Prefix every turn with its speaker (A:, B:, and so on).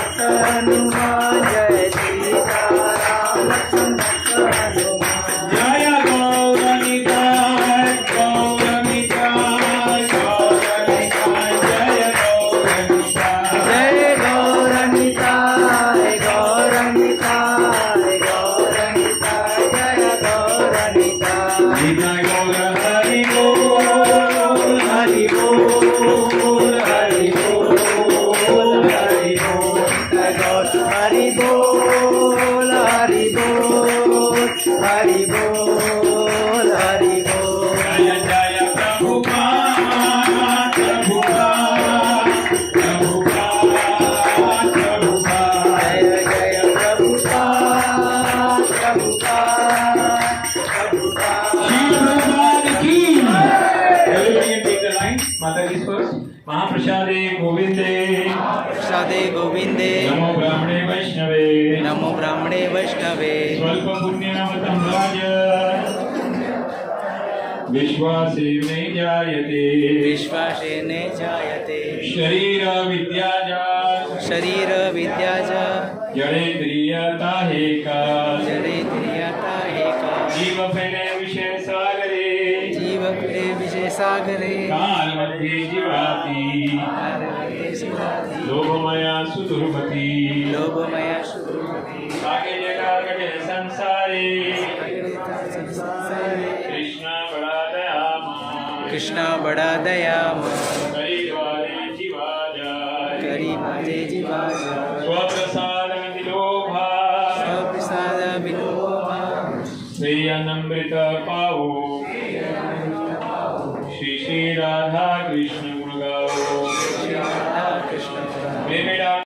A: भक्त हनुमान जय सीताराम लक्ष्मण भक्त हनुमान
B: जय गौरनिताय गौरनिताय गौरनिताय जय गौरनिताय
A: जय गौरनिताय गौरनिताय गौरनिताय जय गौरनिताय
B: जय गौर हरि बोल
A: हरि बोल हरि बोल हरि बोल जय गौर हरि बोल हरि बोल हरि बोल हरि बोल
B: जय जय प्रभुपाद प्रभुपाद प्रभुपाद प्रभुपाद
A: जय जय प्रभुपाद प्रभुपाद प्रभुपाद
B: श्री प्रभुपाद की Everybody can take the line. Mata is first. महाप्रसादे गोविंदे
A: प्रसादे गोविंदे
B: नमो ब्राह्मणे वैष्णवे
A: नमो ब्राह्मणे वैष्णवे
B: स्वल्प पुण्यमतं राज विश्वासे मे जायते
A: विश्वासेन जायते
B: शरीर विद्याजा
A: शरीर विद्याजा
B: जडेन्द्रियता हे का
A: जडेन्द्रियता एका
B: जीव फेरे विषय सागरे
A: जीव फिरे विजय सागरे
B: काल मध्ये जीवाती
A: आरवते शिवाजी
B: लोभमया सुदुर्मती
A: लोभमया शुभमती
B: सागे जगागटे संसारे
A: संसारे
B: कृष्ण बड़ा दयामय
A: कृष्ण बड़ा दयामय
B: करीवाले जीवा जाय
A: करी माझे जीवाजा
B: स्वप्रसाद विलोभा
A: प्रसाद विलोभा
B: श्रेयनमृत